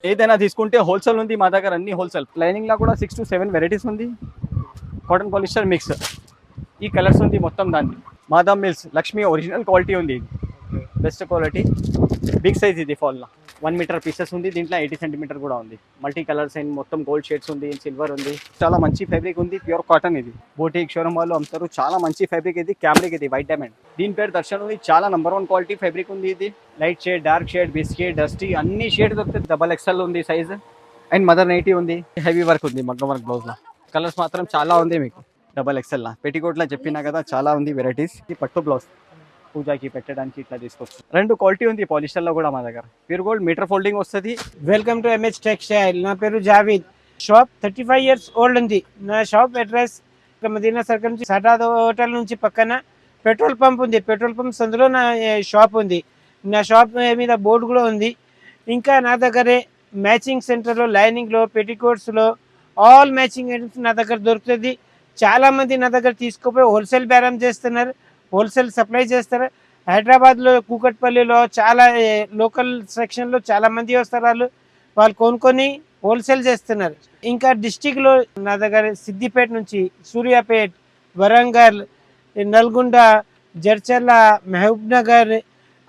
ఏదైనా తీసుకుంటే హోల్సేల్ ఉంది మా దగ్గర, అన్ని హోల్సేల్. లైనింగ్లో కూడా 6 to 7 వెరైటీస్ ఉంది. కాటన్ పాలిస్టర్ మిక్స్ ఈ కలర్స్ ఉంది మొత్తం దాన్ని. మాదామ్ మిల్స్ లక్ష్మి ఒరిజినల్ క్వాలిటీ ఉంది, బెస్ట్ క్వాలిటీ. బిగ్ సైజ్ ఇది ఫాల్లో 1 మీటర్ పీసెస్ ఉంది. దీంట్లో 80 సెంటీమీటర్ కూడా ఉంది. మల్టీ కలర్స్ అండ్ మొత్తం గోల్డ్ షేడ్స్ ఉంది, సిల్వర్ ఉంది. చాలా మంచి ఫ్యాబ్రిక్ ఉంది, ప్యూర్ కాటన్ ఇది. బోటిక్ షోరూమ్ వాళ్ళు అమ్ముతారు. చాలా మంచి ఫ్యాబ్రిక్ ఇది, క్యామ్రిక్ ఇది, వైట్ డైమండ్. దీని పేరు దర్శన్ ఉంది. చాలా #1 క్వాలిటీ ఫ్యాబ్రిక్ ఉంది ఇది. Light shade, dark shade, biscuit, dusty అన్ని షేడ్ దొరుకుతుంది. XXL ఉంది సైజ్. అండ్ మదర్ నైటీ ఉంది. హెవీ వర్క్ ఉంది మగ్గం వర్క్ బ్లౌజ్ లా. కలర్స్ మాత్రం చాలా ఉంది మీకు. XXL లా పెట్టికోట్ లా చెప్పినా కదా, చాలా ఉంది వెరైటీస్. ఈ పట్టు బ్లౌజ్ పూజకి పెట్టడానికి ఇట్లా తీసుకోవచ్చు. 2 క్వాలిటీ ఉంది పాలిస్టర్ లో కూడా మా దగ్గర. ప్యూర్ గోల్డ్ మీటర్ ఫోల్డింగ్ వస్తుంది. Welcome to MH textile. నా పేరు జావీద్. షాప్ 35 years ఓల్డ్ ఉంది. నా షాప్ అడ్రస్ మదీనా సర్కిల్ నుంచి సటాద్ హోటల్ నుంచి పక్కన పెట్రోల్ పంప్ ఉంది. పెట్రోల్ పంప్ అందులో నా షాప్ ఉంది. నా షాప్ మీద బోర్డు కూడా ఉంది. ఇంకా నా దగ్గరే మ్యాచింగ్ సెంటర్లో, లైనింగ్లో, పెట్టికోట్స్లో ఆల్ మ్యాచింగ్ నా దగ్గర దొరుకుతుంది. చాలా మంది నా దగ్గర తీసుకుపోయి హోల్సేల్ బేరం చేస్తున్నారు, హోల్సేల్ సప్లై చేస్తారు. హైదరాబాద్లో కూకట్పల్లిలో చాలా లోకల్ సెక్షన్లో చాలా మంది వస్తారు. వాళ్ళు కొనుక్కొని హోల్సేల్ చేస్తున్నారు. ఇంకా డిస్టిక్లో నా దగ్గర సిద్దిపేట నుంచి, సూర్యాపేట్, వరంగల్, నల్గొండ, జడ్చర్ల, మహబూబ్ నగర్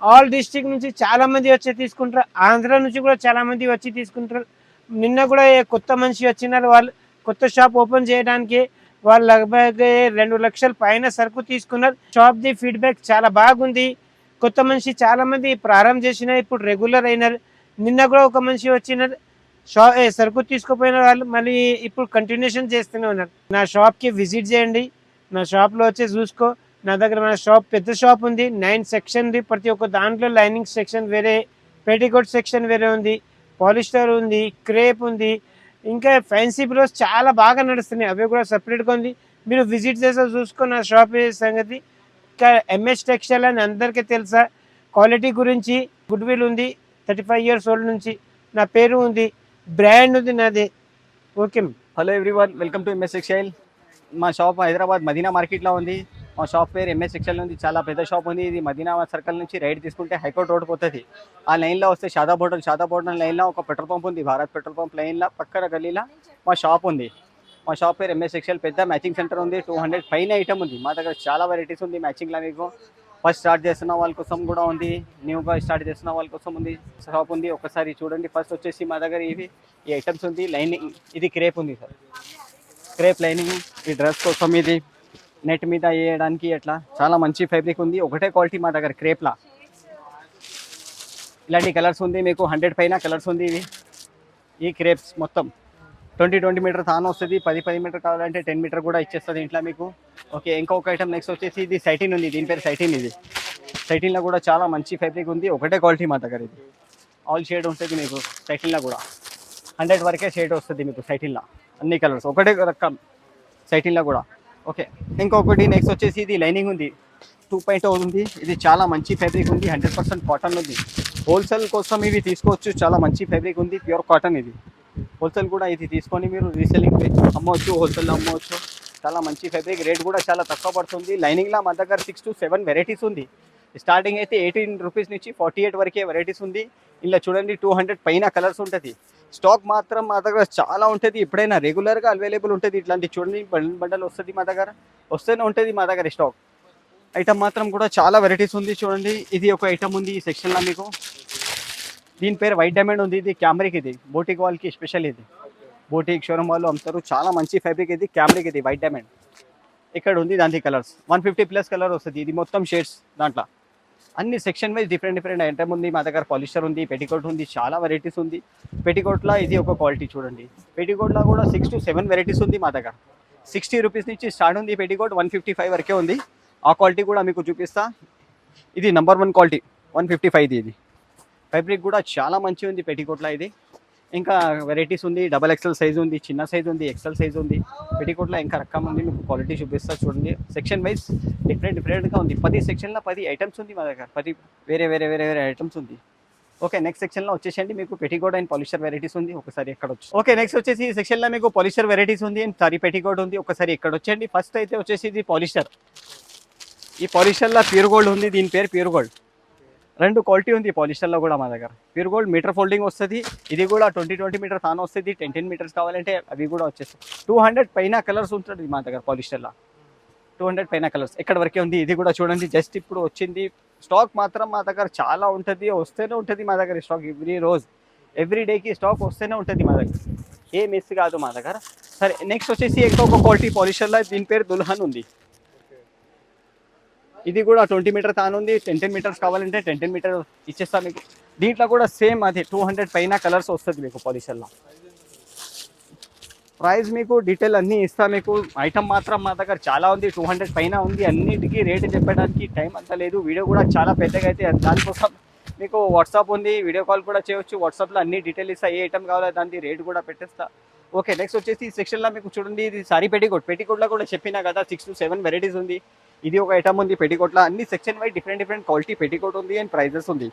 ఆల్ డిస్టిక్ నుంచి చాలా మంది వచ్చి తీసుకుంటారు. ఆంధ్ర నుంచి కూడా చాలా మంది వచ్చి తీసుకుంటారు. నిన్న కూడా కొత్త మనిషి వచ్చినారు. వాళ్ళు కొత్త షాప్ ఓపెన్ చేయడానికి వాళ్ళు లగ్భగ్ 2 లక్షల పైన సరుకు తీసుకున్నారు. షాప్ ది ఫీడ్బ్యాక్ చాలా బాగుంది. కొత్త మనిషి చాలా మంది ప్రారంభం చేసిన, ఇప్పుడు రెగ్యులర్ అయినారు. నిన్న కూడా ఒక మనిషి వచ్చినారు, సరుకు తీసుకుపోయిన వాళ్ళు మళ్ళీ ఇప్పుడు కంటిన్యూషన్ చేస్తూనే ఉన్నారు. నా షాప్కి విజిట్ చేయండి. నా షాప్లో వచ్చి చూసుకో. నా దగ్గర మన షాప్ పెద్ద షాప్ ఉంది. 9 సెక్షన్ ఉంది. ప్రతి ఒక్క దాంట్లో లైనింగ్ సెక్షన్ వేరే, పెట్టికోట్ సెక్షన్ వేరే ఉంది, పాలిస్టర్ ఉంది, క్రేప్ ఉంది. ఇంకా ఫ్యాన్సీ బ్లౌజ్ చాలా బాగా నడుస్తున్నాయి, అవి కూడా సపరేట్గా ఉంది. మీరు విజిట్ చేసా చూసుకో నా షాప్ సంగతి. ఇంకా ఎంహెచ్ టెక్స్టైల్ అని అందరికీ తెలుసా. క్వాలిటీ గురించి గుడ్ విల్ ఉంది. 35 years ఓల్డ్ నుంచి నా పేరు ఉంది, బ్రాండ్ ఉంది నాది. Okay. Hello everyone, welcome to MS textile. మా షాప్ హైదరాబాద్ మదీనా మార్కెట్లో ఉంది. మా షాప్ పేరు ఎంఎస్ టెక్స్టైల్ ఉంది. చాలా పెద్ద షాప్ ఉంది ఇది. మదీనా సర్కిల్ నుంచి రైట్ తీసుకుంటే హైకోర్ట్ రోడ్ పోతుంది. ఆ లైన్లో వస్తే షాదాబ్ హోటల్ లైన్లో ఒక పెట్రోల్ పంప్ ఉంది. భారత్ పెట్రోల్ పంప్ లైన్లో పక్కన గల్లీలో మా షాప్ ఉంది. మా షాప్ పేరు ఎంఎస్ టెక్స్టైల్. పెద్ద మ్యాచింగ్ సెంటర్ ఉంది. 200 పైన ఐటమ్ ఉంది. మా దగ్గర చాలా వెరైటీస్ ఉంది మ్యాచింగ్లో. మీకు ఫస్ట్ స్టార్ట్ చేస్తున్న వాళ్ళ కోసం కూడా ఉంది, న్యూగా స్టార్ట్ చేస్తున్న వాళ్ళ కోసం ఉంది షాప్ ఉంది. ఒకసారి చూడండి. ఫస్ట్ వచ్చేసి మా దగ్గర ఈ ఐటమ్స్ ఉంది. లైనింగ్ ఇది క్రేప్ ఉంది సార్, క్రేప్ లైనింగ్. ఈ డ్రెస్ కోసం ఇది నెట్ మీద వేయడానికి అట్లా చాలా మంచి ఫ్యాబ్రిక్ ఉంది. ఒకటే క్వాలిటీ మా దగ్గర క్రేప్లా. ఇలాంటి కలర్స్ ఉంది మీకు. 100 పైన కలర్స్ ఉంది. ఈ క్రేప్స్ మొత్తం 20 మీటర్ తాను వస్తుంది. 10 మీటర్ కావాలంటే 10 మీటర్ కూడా ఇచ్చేస్తుంది ఇంట్లో మీకు. ఓకే. ఇంకొక ఐటమ్ నెక్స్ట్ వచ్చేసి ఇది సైటిన్ ఉంది. దీని పేరు సైటిన్. ఇది సైటిన్లో కూడా చాలా మంచి ఫ్యాబ్రిక్ ఉంది. ఒకటే క్వాలిటీ మా దగ్గర. ఇది ఆల్ షేడ్ ఉంటుంది మీకు సైటిన్లో కూడా. 100 వరకే షేడ్ వస్తుంది మీకు సైటిన్లో. అన్ని కలర్స్ ఒకటే రకం సైటిన్లో కూడా. ఓకే. ఇంకొకటి నెక్స్ట్ వచ్చేసి ఇది లైనింగ్ ఉంది. 2.0 ఉంది. ఇది చాలా మంచి ఫ్యాబ్రిక్ ఉంది. 100% కాటన్ ఉంది. హోల్సేల్ కోసం ఇవి తీసుకోవచ్చు. చాలా మంచి ఫ్యాబ్రిక్ ఉంది, ప్యూర్ కాటన్ ఇది. హోల్సేల్ కూడా ఇది తీసుకొని మీరు రీసెల్లింగ్ అమ్మవచ్చు, హోల్సేల్లో అమ్మవచ్చు. చాలా మంచి ఫ్యాబ్రిక్. రేట్ కూడా చాలా తక్కువ పడుతుంది. లైనింగ్లో మా దగ్గర 6 to 7 వెరైటీస్ ఉంది. స్టార్టింగ్ అయితే 18 రూపీస్ నుంచి 48 వరకే వెరైటీస్ ఉంది. ఇలా చూడండి 200 పైన కలర్స్ ఉంటుంది. స్టాక్ మాత్రం మా దగ్గర చాలా ఉంటుంది. ఎప్పుడైనా రెగ్యులర్గా అవైలబుల్ ఉంటుంది. ఇట్లాంటి చూడండి బండల్ వస్తుంది మా దగ్గర, వస్తూనే ఉంటుంది మా దగ్గర స్టాక్. ఐటమ్ మాత్రం కూడా చాలా వెరైటీస్ ఉంది. చూడండి ఇది ఒక ఐటమ్ ఉంది ఈ సెక్షన్లో మీకు. దీని పేరు వైట్ డైమండ్ ఉంది. ఇది క్యామ్రిక్. ఇది బోటిక్ వాళ్ళకి స్పెషల్. ఇది బోటిక్ షోరూమ్ వాళ్ళు అమ్ముతారు. చాలా మంచి ఫ్యాబ్రిక్ ఇది, క్యామ్రిక్ ఇది, వైట్ డైమండ్. ఇక్కడ ఉంది దానికి కలర్స్ 150+ కలర్ వస్తుంది. ఇది మొత్తం షేడ్స్. దాంట్లో అన్ని సెక్షన్ వైజ్ డిఫరెంట్ ఐటమ్ ఉంది మా దగ్గర. పాలిస్టర్ ఉంది, పెట్టికోట్ ఉంది, చాలా వెరైటీస్ ఉంది. పెట్టికోట్లో ఇది ఒక క్వాలిటీ చూడండి. పెట్టికోట్లో కూడా 6 to 7 వెరైటీస్ ఉంది మా దగ్గర. 60 రూపీస్ నుంచి స్టార్ట్ ఉంది పెట్టికోట్. 155 వరకే ఉంది. ఆ క్వాలిటీ కూడా మీకు చూపిస్తా. ఇది #1 క్వాలిటీ 155. ఇది ఫ్యాబ్రిక్ కూడా చాలా మంచి ఉంది పెట్టికోట్లో. ఇది ఇంకా వెరైటీస్ ఉంది. XXL సైజ్ ఉంది, చిన్న సైజ్ ఉంది, XL సైజ్ ఉంది. పెట్టికోట్లో ఇంకా రకం ఉంది. మీకు క్వాలిటీ చూపిస్తా చూడండి. సెక్షన్ వైజ్ డిఫరెంట్గా ఉంది. 10 సెక్షన్లో 10 ఐటమ్స్ ఉంది మా దగ్గర. 10 వేరే ఐటమ్స్ ఉంది. ఓకే. నెక్స్ట్ సెక్షన్లో వచ్చేసండి మీకు పెట్టికోట్ అండ్ పాలిస్టర్ వెరైటీస్ ఉంది. ఒకసారి ఎక్కడ వచ్చి. ఓకే. నెక్స్ట్ వచ్చేసి ఈ సెక్షన్లో మీకు పాలిస్టర్ వెరైటీస్ ఉంది అండ్ సారీ పెట్టికోట్ ఉంది. ఒకసారి ఎక్కడ వచ్చేయండి. ఫస్ట్ అయితే వచ్చేసి ఇది పాలిస్టర్. ఈ పాలిస్టర్లో ప్యూర్ గోల్డ్ ఉంది. దీని పేరు ప్యూర్ గోల్డ్. రెండు క్వాలిటీ ఉంది పాలిస్టర్లో కూడా మా దగ్గర. ప్యూర్ గోల్డ్ మీటర్ ఫోల్డింగ్ వస్తుంది, ఇది కూడా 20 మీటర్ తాను వస్తుంది. 10 మీటర్స్ కావాలంటే అవి కూడా వచ్చేస్తాయి. 200 పైన కలర్స్ ఉంటుంది మా దగ్గర పాలిస్టర్లో. 200 పైన కలర్స్ ఎక్కడ వరకే ఉంది. ఇది కూడా చూడండి, జస్ట్ ఇప్పుడు వచ్చింది. స్టాక్ మాత్రం మా దగ్గర చాలా ఉంటుంది, వస్తూనే ఉంటుంది మా దగ్గర స్టాక్. ఎవ్రీ డేకి స్టాక్ వస్తూనే ఉంటుంది మా దగ్గర, ఏ మిస్ కాదు మా దగ్గర. సరే, నెక్స్ట్ వచ్చేసి ఇంకొక క్వాలిటీ పాలిస్టర్లో, దీని పేరు దుల్హన్ ఉంది. ఇది కూడా 20 మీటర్ తానుంది. 10 మీటర్స్ కావాలంటే 10 మీటర్ ఇచ్చేస్తా మీకు. దీంట్లో కూడా సేమ్ అదే 200 పైన కలర్స్ వస్తుంది మీకు పాలిస్టర్లో. ప్రైస్ మీకు డీటెయిల్ అన్నీ ఇస్తా మీకు. ఐటమ్ మాత్రం మా దగ్గర చాలా ఉంది, 200 పైన ఉంది. అన్నిటికీ రేటు చెప్పడానికి టైం అంత లేదు. వీడియో కూడా చాలా పెద్దగా అయితే దానికోసం మీకు వాట్సాప్ ఉంది, వీడియో కాల్ కూడా చేయొచ్చు. వాట్సాప్లో అన్ని డీటెయిల్ ఇస్తా, ఏ ఐటమ్ కావాలో దాని రేట్ కూడా పెట్టేస్తా. ఓకే, నెక్స్ట్ వచ్చేసి ఈ సెక్షన్లో మీకు చూడండి, ఇది సారీ పెట్టికోట్లో కూడా చెప్పినా కదా 6 to 7 వెరైటీస్ ఉంది. ఇది ఒక ఐటమ్ ఉంది పెట్టికోట్లో. అన్ని section wise different quality petticoat ఉంది అండ్ ప్రైజెస్ ఉంది.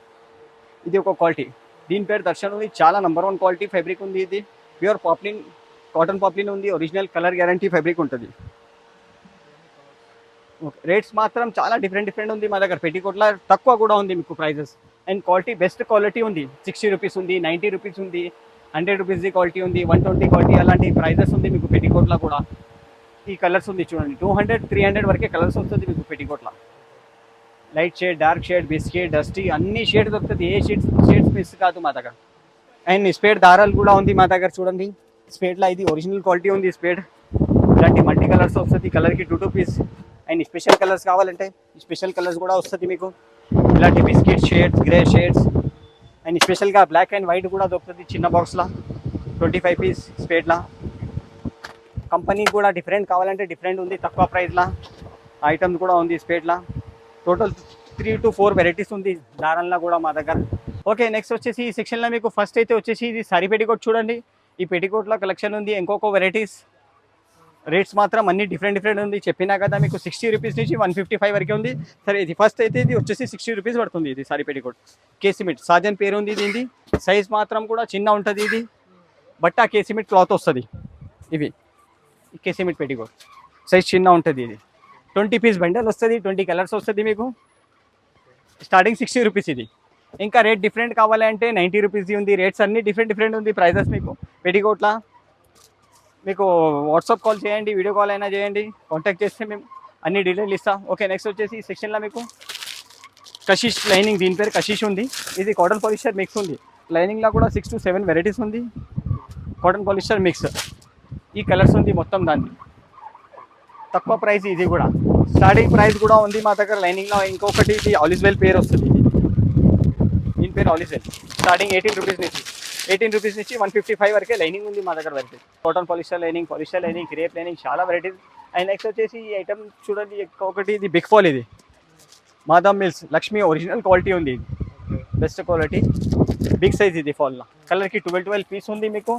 ఇది ఒక క్వాలిటీ, దీని పేరు దర్శన్ ఉంది. చాలా నెంబర్ 1 క్వాలిటీ ఫ్యాబ్రిక్ ఉంది. ఇది ప్యూర్ పాప్లిన్, కాటన్ పాప్లిన్ ఉంది. ఒరిజినల్ కలర్ గ్యారంటీ ఫ్యాబ్రిక్ ఉంటుంది. ఓకే, రేట్స్ మాత్రం చాలా డిఫరెంట్ ఉంది మా దగ్గర. పెట్టికోట్లో తక్కువ కూడా ఉంది మీకు prices. And quality best quality ఉంది. 60 రూపీస్ ఉంది, 90 రూపీస్ ఉంది, 100 రూపీస్ది క్వాలిటీ ఉంది, 120 క్వాలిటీ, అలాంటి ప్రైజెస్ ఉంది మీకు పెట్టికోట్లో కూడా. ఈ కలర్స్ ఉంది చూడండి, 200, 300 వరకే కలర్స్ వస్తుంది మీకు పెట్టికోట్లో. Light shade, dark shade, biscuit, dusty, అన్ని షేడ్స్ దొరుకుతుంది. ఏ షేడ్స్ మిస్ కాదు మా దగ్గర. అండ్ స్పేడ్ దారాలు కూడా ఉంది మా దగ్గర చూడండి. స్పేడ్లో ఇది ఒరిజినల్ క్వాలిటీ ఉంది స్పేడ్. ఇలాంటి మల్టీ కలర్స్ వస్తుంది, కలర్కి 2 పీస్. అండ్ స్పెషల్ కలర్స్ కావాలంటే స్పెషల్ కలర్స్ కూడా వస్తుంది మీకు. ఇలాంటి biscuit shades, grey shades, and స్పెషల్గా బ్లాక్ అండ్ వైట్ కూడా దొరుకుతుంది చిన్న బాక్స్లో. 25 పీస్ స్పేడ్లా. కంపెనీ కూడా డిఫరెంట్ కావాలంటే డిఫరెంట్ ఉంది, తక్కువ ప్రైస్లో. ఐటమ్స్ కూడా ఉంది స్పేడ్లా. టోటల్ 3 to 4 వెరైటీస్ ఉంది దారాల్లో కూడా మా దగ్గర. ఓకే, నెక్స్ట్ వచ్చేసి ఈ సెక్షన్లో మీకు ఫస్ట్ అయితే వచ్చేసి ఇది సారీ పెట్టికోట్ చూడండి. ఈ పెట్టికోట్లో కలెక్షన్ ఉంది, ఇంకొక వెరైటీస్. రేట్స్ మాత్రం అన్ని డిఫరెంట్ ఉంది. చెప్పినా కదా మీకు 60 రూపీస్ నుంచి 155 వరకే ఉంది. సరే, ఇది ఫస్ట్ అయితే ఇది వచ్చేసి 60 రూపీస్ పడుతుంది. ఇది సారీ పెట్టికోట్ కేసిమిట్ సాజన్ పేరు ఉంది దీనిది. సైజ్ మాత్రం కూడా చిన్న ఉంటుంది. ఇది బట్ట కేసిమిట్ క్లాత్ వస్తుంది. ఇవి కేసిమిట్ పెట్టికోట్ సైజ్ చిన్న ఉంటుంది. ఇది 20 పీస్ బండల్ వస్తుంది, 20 కలర్స్ వస్తుంది మీకు. స్టార్టింగ్ 60 రూపీస్ ఇది. ఇంకా రేట్ డిఫరెంట్ కావాలంటే 90 రూపీస్ది ఉంది. రేట్స్ అన్ని డిఫరెంట్ ఉంది ప్రైజెస్ మీకు పెట్టికోట్లా. మీకు వాట్సాప్ కాల్ చేయండి, వీడియో కాల్ అయినా చేయండి, కాంటాక్ట్ చేస్తే మేము అన్ని డీటెయిల్ ఇస్తాం. ఓకే, నెక్స్ట్ వచ్చేసి ఈ సెక్షన్లో మీకు కషిష్ లైనింగ్, దీని పేరు కషిష్ ఉంది. ఇది కాటన్ పాలిస్టర్ మిక్స్ ఉంది. లైనింగ్లో కూడా 6 to 7 వెరైటీస్ ఉంది. Cotton polyester mix. ఈ కలర్స్ ఉంది మొత్తం దాన్ని. తక్కువ ప్రైస్ ఇది కూడా. స్టార్టింగ్ ప్రైస్ కూడా ఉంది మా దగ్గర లైనింగ్లో. ఇంకొకటి ఇది ఆలిస్వెల్ పేరు వస్తుంది. దీని పేరు ఆలిస్వెల్. స్టార్టింగ్ 18 రూపీస్ నుంచి 155 వరకే లైనింగ్ ఉంది మా దగ్గర variety. Cotton polyester lining, crepe lining, చాలా వెరైటీస్. అండ్ నెక్స్ట్ వచ్చేసి ఈ ఐటమ్ చూడండి, ఇంకొకటి ఇది బిగ్ ఫాల్. ఇది Madhav mills Lakshmi original quality ఉంది. ఇది బెస్ట్ క్వాలిటీ, బిగ్ సైజ్. ఇది ఫాల్లో కలర్కి 12 పీస్ ఉంది మీకు.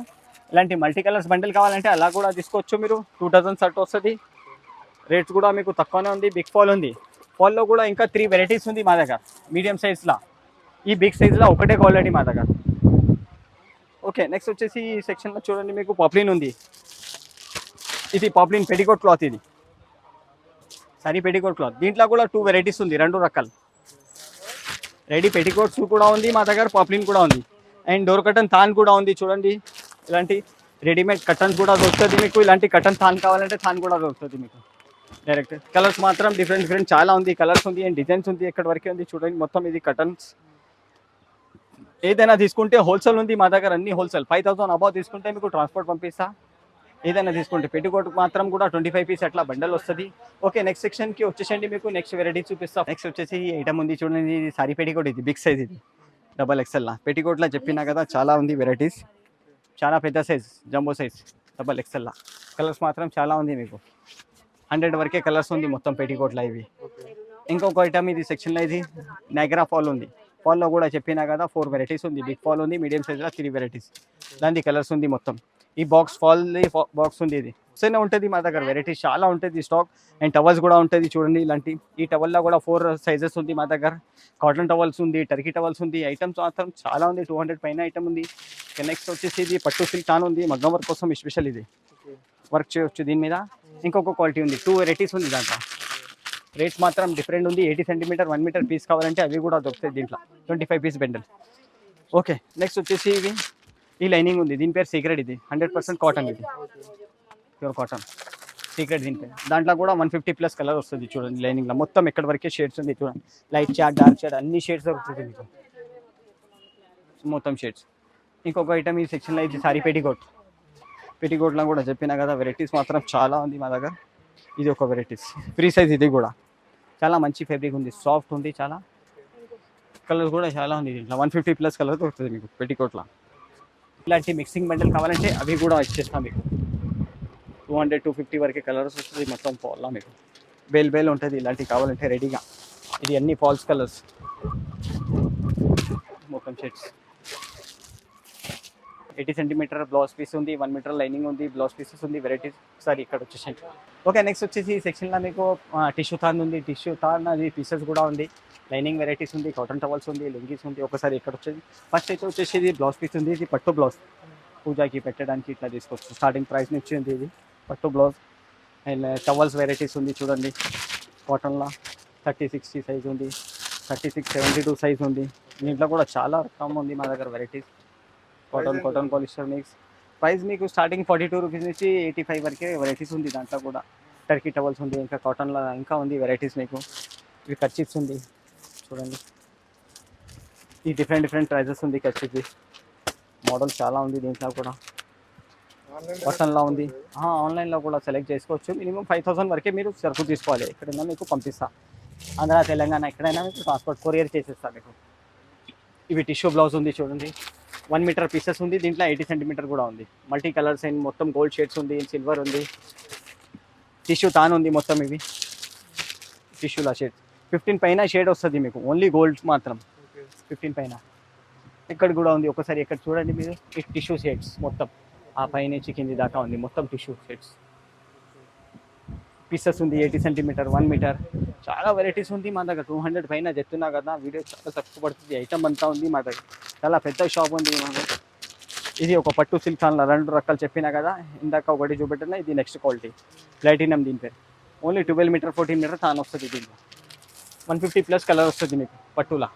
ఇలాంటి మల్టీ కలర్స్ బండిల్ కావాలంటే అలా కూడా తీసుకోవచ్చు మీరు. 2000 షర్ట్ వస్తుంది. రేట్స్ కూడా మీకు తక్కువనే ఉంది. బిగ్ ఫాల్ ఉంది. ఫాల్లో కూడా ఇంకా 3 వెరైటీస్ ఉంది మా దగ్గర మీడియం సైజ్లో. ఈ బిగ్ సైజ్లో ఒకటే క్వాలిటీ మా దగ్గర. ఓకే, నెక్స్ట్ వచ్చేసి ఈ సెక్షన్లో చూడండి మీకు పాప్లిన్ ఉంది. ఇది పాప్లిన్ పెట్టికోట్ క్లాత్. ఇది సారీ పెట్టికోట్ క్లాత్. దీంట్లో కూడా 2 వెరైటీస్ ఉంది, 2 రకాలు. రెడీ పెట్టికోట్స్ కూడా ఉంది మా దగ్గర, పాప్లిన్ కూడా ఉంది. అండ్ డోర్ కటన్ థాన్ కూడా ఉంది చూడండి. ఇలాంటి రెడీమేడ్ కటన్స్ కూడా దొరుకుతుంది మీకు. ఇలాంటి కటన్ థాన్ కావాలంటే థాన్ కూడా దొరుకుతుంది మీకు డైరెక్ట్. కలర్స్ మాత్రం డిఫరెంట్ చాలా ఉంది. కలర్స్ ఉంది అండ్ డిజైన్స్ ఉంది. ఎక్కడి వరకే ఉంది చూడండి మొత్తం. ఇది కటన్స్. ఏదైనా తీసుకుంటే హోల్సేల్ ఉంది మా దగ్గర, అన్ని హోల్సేల్. 5000 అబౌవ్ తీసుకుంటే మీకు ట్రాన్స్పోర్ట్ పంపిస్తా. ఏదైనా తీసుకుంటే పెట్టికోట్ మాత్రం కూడా 25 పీస్ అట్లా బండల్ వస్తుంది. ఓకే, నెక్స్ట్ సెక్షన్కి వచ్చేసండి. మీకు నెక్స్ట్ వెరైటీ చూపిస్తా. నెక్స్ట్ వచ్చేసి ఐటమ్ ఉంది చూడండి. ఇది సారీ పెట్టికోట్. ఇది బిగ్ సైజ్. ఇది XXL పెట్టికోట్లో చెప్పినా కదా చాలా ఉంది వెరైటీస్. చాలా పెద్ద size, jumbo size, XXL. Colours మాత్రం చాలా ఉంది మీకు. 100 వరకే కలర్స్ ఉంది మొత్తం పెట్టికోట్లో ఇవి. ఇంకొక ఐటమ్ ఇది సెక్షన్లో, ఇది నైగ్రా ఫాల్ ఉంది. ఫాల్లో కూడా చెప్పినా కదా 4 వెరైటీస్ ఉంది. బిగ్ ఫాల్ ఉంది, మీడియం సైజ్లో 3 వెరైటీస్. దాని కలర్స్ ఉంది మొత్తం. ఈ ఫాల్ బాక్స్ ఉంది. ఇది సరే ఉంటుంది మా దగ్గర. వెరైటీస్ చాలా ఉంటుంది స్టాక్. అండ్ టవల్స్ కూడా ఉంటుంది చూడండి. ఇలాంటి ఈ టవల్లో కూడా 4 సైజెస్ ఉంది మా దగ్గర. కాటన్ టవల్స్ ఉంది, టర్కీ టవల్స్ ఉంది. ఐటమ్స్ మాత్రం చాలా ఉంది. 200 పైన ఐటమ్ ఉంది. నెక్స్ట్ వచ్చేసి ఇది పట్టు సిల్క్ తాను ఉంది. మగ్గం వర్క్ కోసం స్పెషల్ ఇది వర్క్ చేయవచ్చు దీని మీద. ఇంకొక క్వాలిటీ ఉంది. 2 వెరైటీస్ ఉంది దాంట్లో. రేట్ మాత్రం డిఫరెంట్ ఉంది. 80 సెంటీమీటర్ 1 మీటర్ పీస్ కావాలంటే అవి కూడా దొరుకుతాయి దీంట్లో. 25 పీస్ బండల్. ఓకే, నెక్స్ట్ వచ్చేసి ఇవి ఈ లైనింగ్ ఉంది, దీని పేరు సీక్రెట్. ఇది 100% కాటన్, ఇది ప్యూర్ కాటన్ సీక్రెట్. దీని పేరు దాంట్లో కూడా 150+ కలర్ వస్తుంది చూడండి. లైనింగ్లో మొత్తం ఎక్కడ వరకే షేడ్స్ ఉంది చూడండి. లైట్ షేడ్, డార్క్ షేడ్ అన్ని షేడ్స్ దొరుకుతుంది మీకు, మొత్తం షేడ్స్. ఇంకొక ఐటమ్ ఈ సెక్షన్లో ఇది సారీ పెటికోట్. పెటికోట్లో కూడా చెప్పినా కదా, వెరైటీస్ మాత్రం చాలా ఉంది మా దగ్గర. ఇది ఒక వెరైటీస్ ఫ్రీ సైజ్, ఇది కూడా చాలా మంచి ఫ్యాబ్రిక్ ఉంది, సాఫ్ట్ ఉంది, చాలా కలర్స్ కూడా చాలా ఉంది దీంట్లో. 150+ కలర్ దొరుకుతుంది మీకు పెటికోట్లో. ఇలాంటి మిక్సింగ్ బండల్ కావాలంటే అవి కూడా ఇచ్చేస్తాం మీకు. 200-250 వరకే కలర్స్ వస్తుంది మొత్తం ఫాల్లో మీకు. బేల్ ఉంటుంది ఇలాంటివి కావాలంటే రెడీగా. ఇది అన్ని ఫాల్స్ కలర్స్, మొత్తం షేడ్స్. 80 సెంటీమీటర్ బ్లౌజ్ పీస్ ఉంది, 1 మీటర్ లైనింగ్ ఉంది, బ్లౌజ్ పీసెస్ ఉంది, వెరైటీస్ ఒకసారి ఇక్కడ వచ్చేసండి. ఓకే, నెక్స్ట్ వచ్చేసి ఈ సెక్షన్లో మీకు టిష్యూ థాన్ ఉంది. టిష్యూ థాన్ అది పీసెస్ కూడా ఉంది, లైనింగ్ వెరైటీస్ ఉంది, కాటన్ టవల్స్ ఉంది, లుంగీస్ ఉంది. ఒకసారి ఇక్కడ వచ్చేది ఫస్ట్ అయితే వచ్చేసి ఇది బ్లౌజ్ పీస్ ఉంది. ఇది పట్టు బ్లౌజ్, పూజకి పెట్టడానికి ఇట్లా తీసుకోవచ్చు. స్టార్టింగ్ ప్రైస్ నుంచి ఉంది ఇది పట్టు బ్లౌజ్. అండ్ టవల్స్ వెరైటీస్ ఉంది చూడండి, కాటన్లో 30-60 సైజ్ ఉంది, 36-72 సైజ్ ఉంది. దీంట్లో కూడా చాలా రకం ఉంది మా దగ్గర varieties. Cotton polyester mix. Price మీకు స్టార్టింగ్ 42 రూపీస్ నుంచి 85 వరకే వెరైటీస్ ఉంది. దాంట్లో కూడా టర్కీ టవల్స్ ఉంది, ఇంకా కాటన్లో ఇంకా ఉంది వెరైటీస్ మీకు. ఇవి కర్చీఫ్స్ ఉంది చూడండి, ఈ డిఫరెంట్ ప్రైజెస్ ఉంది కర్చీఫ్ది. మోడల్ చాలా ఉంది దీంట్లో కూడా. కాటన్లో ఉంది, ఆన్లైన్లో కూడా సెలెక్ట్ చేసుకోవచ్చు. మినిమం 5000 వరకే మీరు సరుకు తీసుకోవాలి. ఎక్కడైనా మీకు పంపిస్తా, ఆంధ్ర తెలంగాణ ఎక్కడైనా మీకు ట్రాన్స్పోర్ట్ కొరియర్ చేసేస్తా మీకు. ఇవి టిష్యూ బ్లౌజ్ ఉంది చూడండి, 1 మీటర్ పీసెస్ ఉంది. దీంట్లో 80 సెంటీమీటర్ కూడా ఉంది. మల్టీ కలర్స్ అండ్ మొత్తం గోల్డ్ షేడ్స్ ఉంది, సిల్వర్ ఉంది, టిష్యూ తాన్ ఉంది. మొత్తం ఇవి టిష్యూల షేడ్ 15 పైన షేడ్ వస్తుంది మీకు, ఓన్లీ గోల్డ్ మాత్రం 15 పైన. ఇక్కడ కూడా ఉంది, ఒకసారి ఇక్కడ చూడండి మీరు. ఈ టిష్యూ షేడ్స్ మొత్తం ఆ పైన కింది దాకా ఉంది, మొత్తం టిష్యూ షేడ్స్ పీసెస్ ఉంది. 80 సెంటీమీటర్ 1 మీటర్ చాలా వెరైటీస్ ఉంది మా దగ్గర. 200 పైన చెప్తున్నా కదా, వీడియో చాలా తక్కువ పడుతుంది. ఐటమ్ అంతా ఉంది మా దగ్గర, చాలా పెద్ద షాప్ ఉంది మా దగ్గర. ఇది ఒక పట్టు సిల్క్ థాన్లో 2 రకాలు చెప్పినా కదా, ఇందాక ఒకటి చూపెట్టినా. ఇది నెక్స్ట్ క్వాలిటీ ప్లాటినం, దీని పేరు. ఓన్లీ 12 మీటర్ 14 మీటర్ థాన్ వస్తుంది దీంట్లో. 150+ కలర్ వస్తుంది మీకు పట్టులా.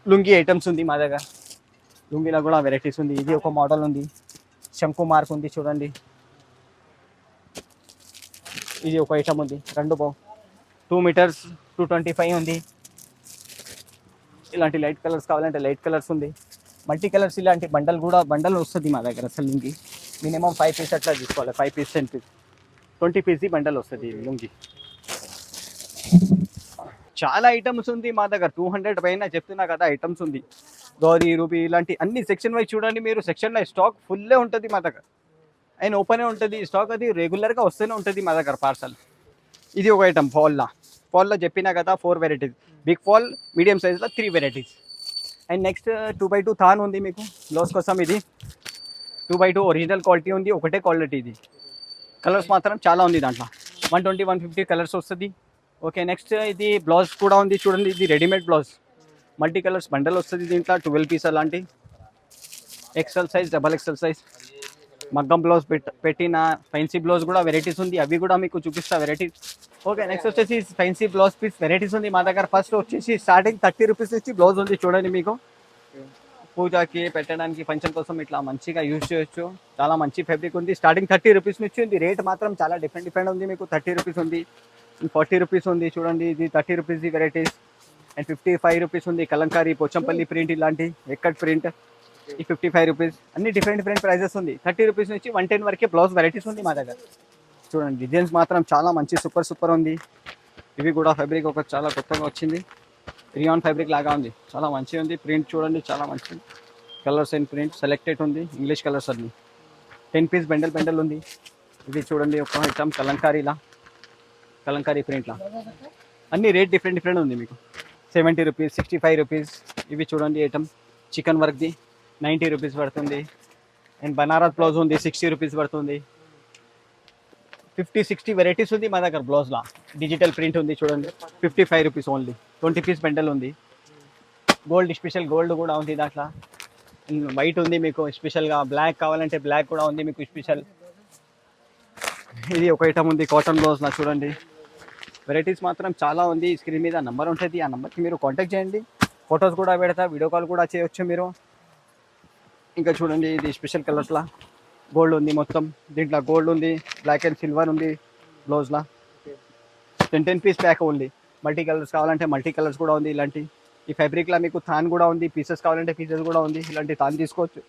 లుంగీ ఐటమ్స్ ఉంది మా దగ్గర, లుంగీలో కూడా వెరైటీస్ ఉంది. ఇది ఒక మోడల్ ఉంది, శంకు మార్క్ ఉంది చూడండి. ఇది ఒక ఐటమ్ ఉంది, 2 మీటర్స్ 225 ఉంది. ఇలాంటి లైట్ కలర్స్ కావాలంటే లైట్ కలర్స్ ఉంది. మల్టీ కలర్స్ ఇలాంటి బండల్ వస్తుంది మా దగ్గర. అసలు లుంగి మినిమం 5 పీస్ అట్లా తీసుకోవాలి. 5 పీస్ 10 పీస్ 20 పీస్ బండల్ వస్తుంది లుంగి. చాలా ఐటమ్స్ ఉంది మా దగ్గర, 200 పైన చెప్తున్నా కదా ఐటమ్స్ ఉంది. గౌరీ, రూబీ ఇలాంటి అన్ని సెక్షన్ వైజ్ చూడండి మీరు. సెక్షన్లో స్టాక్ ఫుల్లే ఉంటుంది మా దగ్గర, అండ్ ఓపెనే ఉంటుంది స్టాక్. అది రెగ్యులర్గా వస్తూనే ఉంటుంది మా దగ్గర పార్సల్. ఇది ఒక ఐటమ్ ఫాల్లో చెప్పినా కదా 4 వెరైటీస్. బిగ్ ఫాల్, మీడియం సైజ్లో 3 varieties. And next 2x2 than ఉంది మీకు బ్లౌజ్ కోసం. ఇది 2x2 ఒరిజినల్ క్వాలిటీ ఉంది, ఒకటే క్వాలిటీ. ఇది కలర్స్ మాత్రం చాలా ఉంది దాంట్లో, 120-150 కలర్స్ వస్తుంది. ఓకే, నెక్స్ట్ ఇది బ్లౌజ్ కూడా ఉంది చూడండి. ఇది readymade blouse, multi colours bundle వస్తుంది దీంట్లో. 12 పీస్ అలాంటి XL సైజ్, XXL సైజ్. మగ్గం బ్లౌజ్ పెట్టిన ఫ్యాన్సీ బ్లౌజ్ కూడా వెరైటీస్ ఉంది, అవి కూడా మీకు చూపిస్తా వెరైటీస్. ఓకే, నెక్స్ట్ వచ్చేసి ఫ్యాన్సీ బ్లౌజ్ పీస్ వెరైటీస్ ఉంది మా దగ్గర. ఫస్ట్ వచ్చేసి స్టార్టింగ్ 30 రూపీస్ నుంచి బ్లౌజ్ ఉంది చూడండి మీకు. పూజకి పెట్టడానికి, ఫంక్షన్ కోసం ఇట్లా మంచిగా యూజ్ చేయొచ్చు. చాలా మంచి ఫ్యాబ్రిక్ ఉంది. స్టార్టింగ్ 30 రూపీస్ నుంచి ఉంది. రేట్ మాత్రం చాలా డిఫరెంట్ ఉంది మీకు. 30 రూపీస్ ఉంది, 40 రూపీస్ ఉంది చూడండి. ఇది 30 రూపీస్ వెరైటీస్. అండ్ 55 రూపీస్ ఉంది. కలంకారీ, పోచంపల్లి ప్రింట్ ఇలాంటి ఎక్కడ్ ప్రింట్, ఈ 55 రూపీస్. అన్ని డిఫరెంట్ ప్రైజెస్ ఉంది. 30 రూపీస్ నుంచి 110 వరకే బ్లౌజ్ వెరైటీస్ ఉంది మా దగ్గర. చూడండి డిజైన్స్ మాత్రం చాలా మంచి సూపర్ ఉంది. ఇవి కూడా ఫ్యాబ్రిక్ ఒక చాలా కొత్తగా వచ్చింది, రియాన్ ఫ్యాబ్రిక్ లాగా ఉంది, చాలా మంచిగా ఉంది. ప్రింట్ చూడండి చాలా మంచిది. కలర్స్ అండ్ ప్రింట్ సెలెక్టెడ్ ఉంది, ఇంగ్లీష్ కలర్స్ అన్ని. 10 పీస్ బండల్ ఉంది. ఇది చూడండి ఒక ఐటమ్ కలంకారీ ప్రింట్లా. అన్ని రేట్ డిఫరెంట్ ఉంది మీకు. 70 రూపీస్, 65 రూపీస్. ఇవి చూడండి ఐటమ్ చికెన్ వర్క్ది 90 రూపీస్ పడుతుంది. అండ్ బనారస్ బ్లౌజ్ ఉంది, 60 రూపీస్ పడుతుంది. 50-60 వెరైటీస్ ఉంది మా దగ్గర బ్లౌజ్లా. డిజిటల్ ప్రింట్ ఉంది చూడండి, 55 రూపీస్ ఓన్లీ. 20 పీస్ బండల్ ఉంది. గోల్డ్ స్పెషల్ గోల్డ్ కూడా ఉంది దాంట్లో. వైట్ ఉంది మీకు స్పెషల్గా. బ్లాక్ కావాలంటే బ్లాక్ కూడా ఉంది మీకు స్పెషల్. ఇది ఒక ఐటమ్ ఉంది కాటన్ బ్లౌజ్లా చూడండి. వెరైటీస్ మాత్రం చాలా ఉంది. స్క్రీన్ మీద నెంబర్ ఉంటుంది, ఆ నెంబర్కి మీరు కాంటాక్ట్ చేయండి. ఫొటోస్ కూడా పెడతా, వీడియో కాల్ కూడా చేయొచ్చు మీరు. ఇంకా చూడండి, ఇది స్పెషల్ కలర్స్లా గోల్డ్ ఉంది మొత్తం. దీంట్లో గోల్డ్ ఉంది, బ్లాక్ అండ్ సిల్వర్ ఉంది బ్లౌజ్లా. 10 పీస్ ప్యాక్ ఉంది. మల్టీ కలర్స్ కావాలంటే మల్టీ కలర్స్ కూడా ఉంది. ఇలాంటి ఈ ఫ్యాబ్రిక్లా మీకు థాన్ కూడా ఉంది, పీసెస్ కావాలంటే పీసెస్ కూడా ఉంది. ఇలాంటి థాన్ తీసుకోవచ్చు.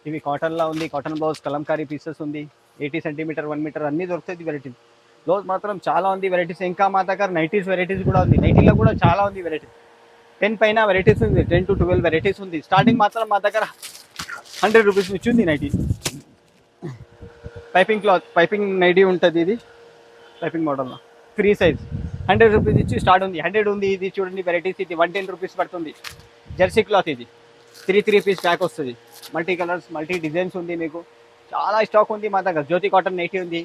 ఇవి కాటన్లా ఉంది, కాటన్ బ్లౌజ్ కలంకారీ పీసెస్ ఉంది. 80 సెంటీమీటర్ 1 మీటర్ అన్నీ దొరుకుతుంది వెరైటీస్. బ్లౌజ్ మాత్రం చాలా ఉంది వెరైటీస్. ఇంకా మా దగ్గర నైటీస్ వెరైటీస్ కూడా ఉంది. నైటీలో కూడా చాలా ఉంది వెరైటీస్. 10 పైన వెరైటీస్ ఉంది, 10 to 12 వెరైటీస్ ఉంది. స్టార్టింగ్ మాత్రం మా దగ్గర 100 రూపీస్ నుంచి ఉంది nighty. Piping cloth, piping nighty ఉంటుంది. ఇది పైపింగ్ మోడల్లో ఫ్రీ సైజ్ 100 రూపీస్ ఇచ్చి స్టార్ట్ ఉంది. 100 ఉంది. ఇది చూడండి వెరైటీస్, ఇది 110 రూపీస్ పడుతుంది. జెర్సీ క్లాత్, ఇది 3 పీస్ ప్యాక్ వస్తుంది. మల్టీ కలర్స్, మల్టీ డిజైన్స్ ఉంది. మీకు చాలా స్టాక్ ఉంది మా దగ్గర. జ్యోతి కాటన్ నైటీ ఉంది,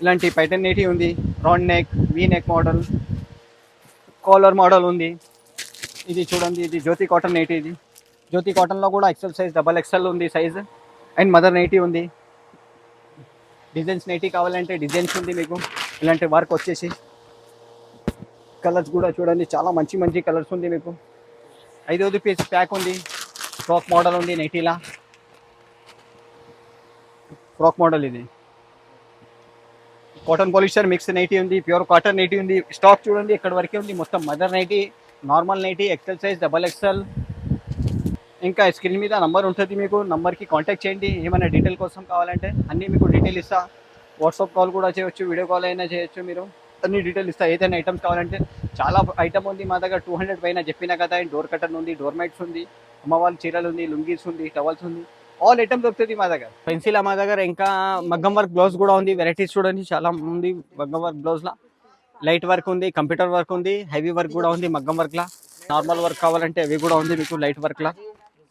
ఇలాంటి పైటన్ నైటీ ఉంది. Round neck, V neck model, caller model ఉంది. ఇది చూడండి, ఇది జ్యోతి కాటన్ నైటీ. ఇది జ్యోతి కాటన్లో కూడా ఎక్సెల్ సైజ్, డబల్ ఎక్సెల్ ఉంది సైజ్. అండ్ మదర్ నైటీ ఉంది. డిజైన్స్ నైటీ కావాలంటే డిజైన్స్ ఉంది మీకు. ఇలాంటి వర్క్ వచ్చేసి కలర్స్ కూడా చూడండి, చాలా మంచి మంచి కలర్స్ ఉంది మీకు. 5 పీస్ ప్యాక్ ఉంది. ఫ్రాక్ మోడల్ ఉంది నైటీలా. ఫ్రాక్ మోడల్ ఇది కాటన్ పాలిస్టర్ మిక్స్ నైటీ ఉంది. ప్యూర్ కాటన్ నైటీ ఉంది. స్టాక్ చూడండి ఇక్కడ వరకే ఉంది మొత్తం. Mother nighty, normal nighty, XL size, double XL. ఇంకా స్క్రీన్ మీద నంబర్ ఉంటుంది మీకు. నంబర్కి కాంటాక్ట్ చేయండి. ఏమైనా డీటెయిల్ కోసం కావాలంటే అన్నీ మీకు డీటెయిల్ ఇస్తా. వాట్సాప్ కాల్ కూడా చేయొచ్చు, వీడియో కాల్ అయినా చేయొచ్చు. మీరు అన్ని డీటెయిల్ ఇస్తా. ఏదైనా ఐటమ్స్ కావాలంటే చాలా ఐటమ్ ఉంది మా దగ్గర. 200 పైన చెప్పినా కదా. డోర్ కటన్ ఉంది, డోర్ మ్యాట్స్ ఉంది, అమ్మవాళ్ళ చీరలు ఉంది, లుంగీస్ ఉంది, టవల్స్ ఉంది. ఆల్ ఐటమ్ దొరుకుతుంది మా దగ్గర. పెన్సిల్ మా దగ్గర. ఇంకా మగ్గం వర్క్ బ్లౌజ్ కూడా ఉంది. వెరైటీస్ చూడండి చాలా ఉంది. మగ్గం వర్క్ బ్లౌజ్లా లైట్ వర్క్ ఉంది, కంప్యూటర్ వర్క్ ఉంది, హెవీ వర్క్ కూడా ఉంది మగ్గం వర్క్లా. నార్మల్ వర్క్ కావాలంటే అవి కూడా ఉంది మీకు. లైట్ వర్క్లా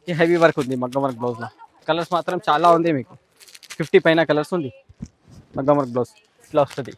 ఈ హెవీ వర్క్ ఉంది మగ్గం వర్క్ బ్లౌజ్లో. కలర్స్ మాత్రం చాలా ఉంది మీకు. 50 పైన కలర్స్ ఉంది. మగ్గం వర్క్ బ్లౌజ్ ఇట్లా వస్తుంది.